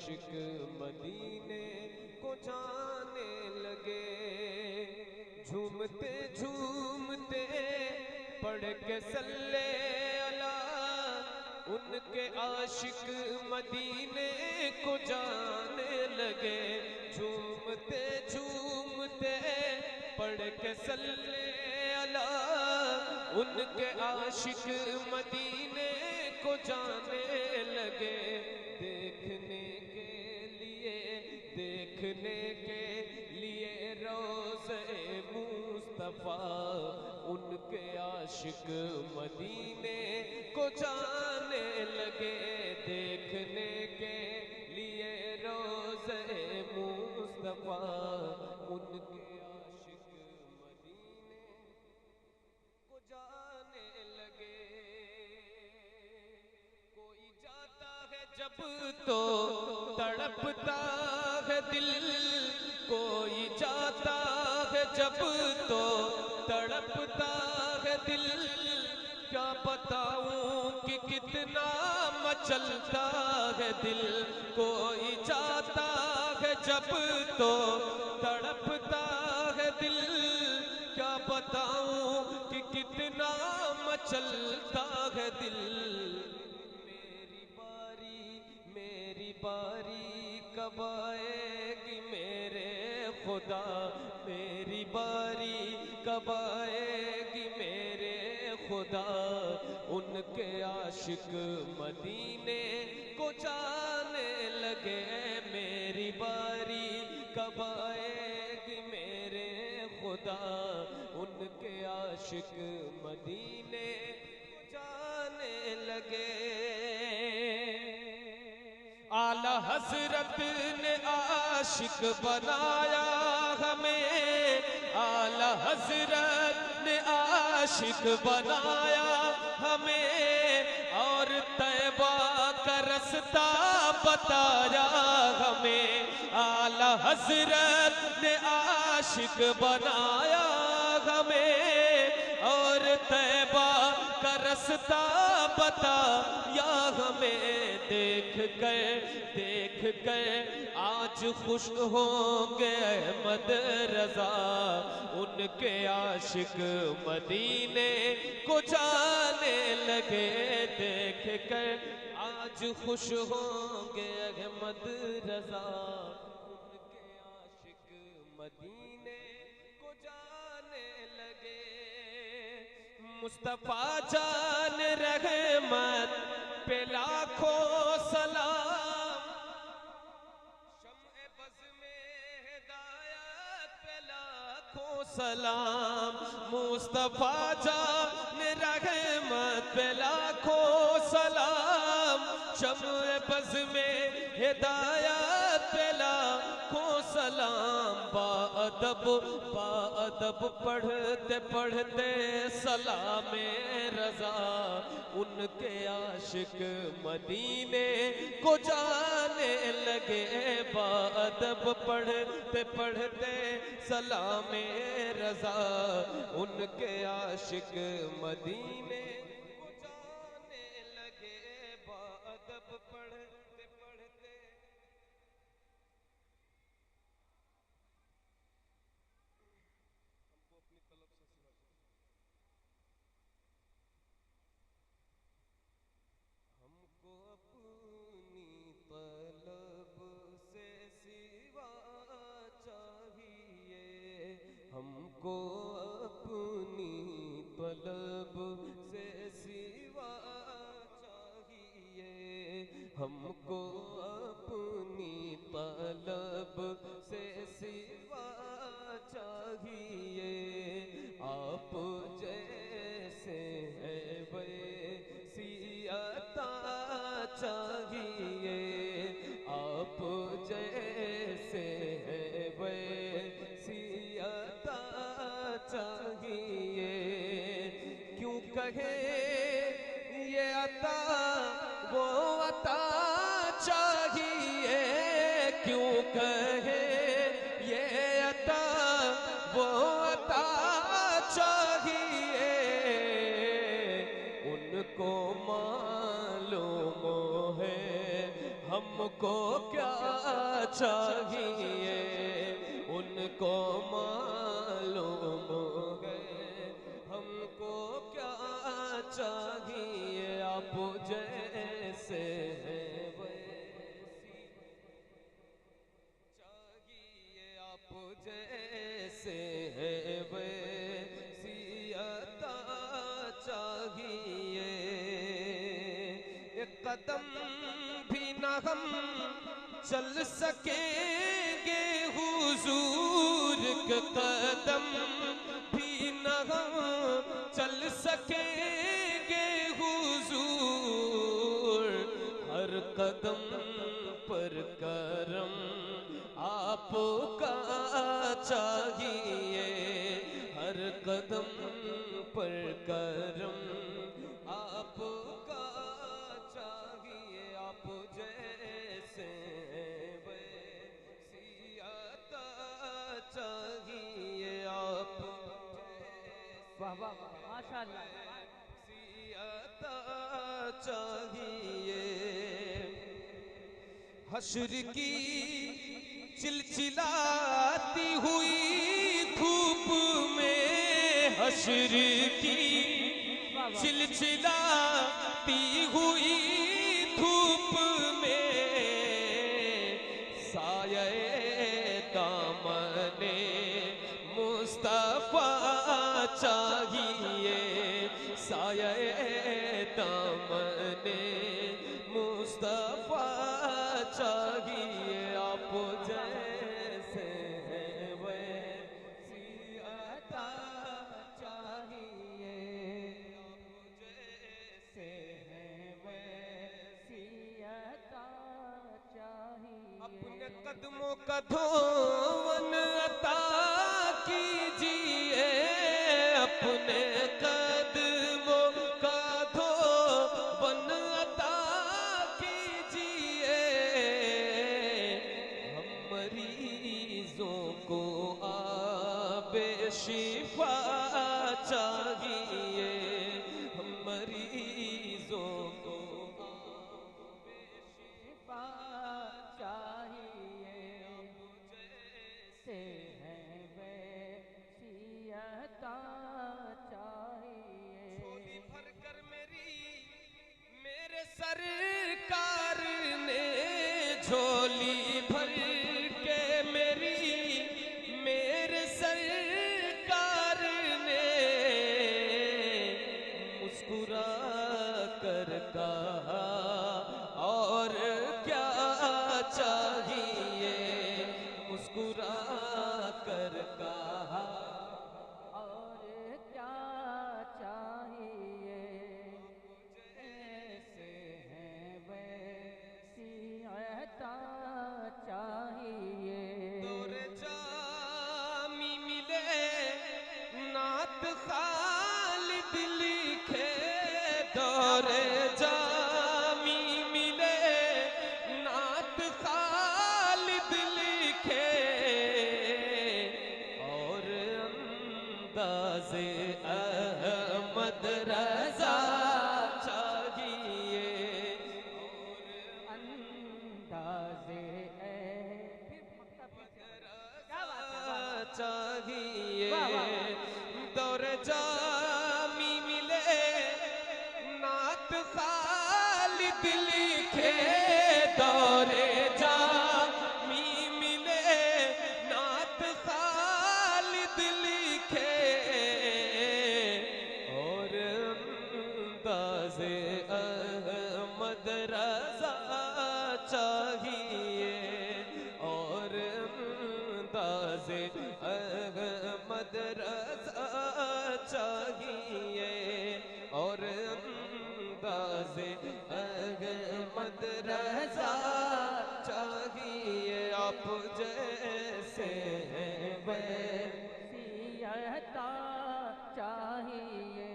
आशिक मदीने को जाने लगे। झूमते झूमते पढ़ के सल्ले अला, उनके आशिक मदीने को जाने लगे। झूमते झूमते पढ़ के सल्ले अला, उनके आशिक मदीने को जाने लगे। देखने के लिए रोज़े मुस्तफ़ा, उनके आशिक मदीने को जाने लगे। देखने के लिए रोज़े मुस्तफ़ा, उनके आशिक मदीने को जाने लगे। कोई जाता है जब तो तड़पता है दिल, कोई जाता है जब तो तड़पता है दिल। क्या बताऊं कि कितना मचलता है दिल। कोई जाता है जब तो तड़पता है दिल, क्या बताऊं कि कितना मचलता है दिल। मेरी बारी कब आएगी मेरे खुदा, मेरी बारी कब आएगी मेरे खुदा। उनके आशिक मदीने को जाने लगे। मेरी बारी कब आएगी मेरे खुदा, उनके आशिक मदीने को जाने लगे। आला हजरत ने आशिक बनाया हमें, आला हजरत ने आशिक बनाया हमें, और तैबा का रास्ता बताया हमें। आला हजरत ने आशिक बनाया हमें, और तैबा का रास्ता बताया हमें। देख कर आज खुश होंगे अहमद रजा, उनके आशिक मदीने को जाने लगे। देख कर आज खुश होंगे अहमद रजा, उनके आशिक मदीने को जाने लगे। मुस्तफा जान रहमत पे लाखों सलाम, शम्ए बज़ में हिदायत पे लाखों सलाम। मुस्तफा जान रहमत पे लाखों सलाम, शम्ए बज़ में हिदायत पे लाखों सलाम। बाअदब पढ़ते पढ़ते सलामे रजा, उनके आशिक मदीने को जाने लगे। बाअदब पढ़ते पढ़ते सलामे रजा, उनके आशिक मदीने को जाने लगे। बाअदब पढ़ते पढ़ते हमको अपनी तलब से सिवा चाहिए, हमको अपनी तलब से सिवा चाहिए, हमको अपनी तलब से सिवा चाहिए। आप जैसे है वैसी अता चाहिए, आप जैसे है वैसी अता चाहिए। क्यों कहे ये अता वो अता चाहिए, क्यों कहे ये अता वो अता चाहिए। उनको मालूम है हमको क्या चाहिए उनको मालूम है, हमको क्या चाहिए आप जैसे हैं वैसी चाहिए, आप जैसे हैं वैसी अता चाहिए। एक कदम भी न हम चल सकेंगे हुजूर के कदम भी न हम चल सकेंगे हुजूर, हर कदम पर करम आपका चाहिए, हर कदम पर करम आपका चाहिए, आप जैसे वैसी अता चाहिए, आप वाह वाह वाह, माशाअल्लाह। वैसी अता चाहिए। हश्र की चिलचिलाती हुई धूप में, हश्र की चिलचिलाती हुई धूप में साये दामने मुस्तफा चाहिए, साये दामने मुस्तफा चाहिए, आप जैसे हैं वैसी अता चाहिए, आप जैसे हैं वैसी अता चाहिए। अपने कदमों का धोवन अता कीजिए, अपने कदमों का धोवन अता कीजिए, हम मरीजों को आबे शिफा चाहिए, हम मरीजों को आबे शिफा चाहिए, से है वैसी अता चाहिए। झोली भर कर मेरे सरकार ने, झोली भर के मेरे सरकार ने मुस्कुरा कर कहा और क्या चाहिए, मुस्कुरा कर कहा और क्या चाहिए, ऐसे हैं वैसी अता चाहिए। दौरे जामी मिले नात खालिद लिखे, दौरे जामी मिले नात खालिद लिखे, और अंदाज़े अहमद रज़ा चाहिए, अंदाज़े चाहिए। वाह, वाह, दौर जामी मिले नात खालिद लिखे, दौरे जामी मिले नात खालिद लिखे, और अंदाज़े अहमद रज़ा चाहिए, और अंदाज़े अहमद रज़ा चाहिए, और अंदाज़े अहमद रज़ा चाहिए, आप जैसे हैं वैसी अता चाहिए,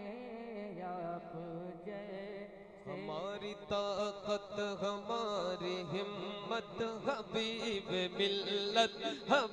आप जैसे। हमारी ताकत हमारी हिम्मत हबीब मिल्लत हबीब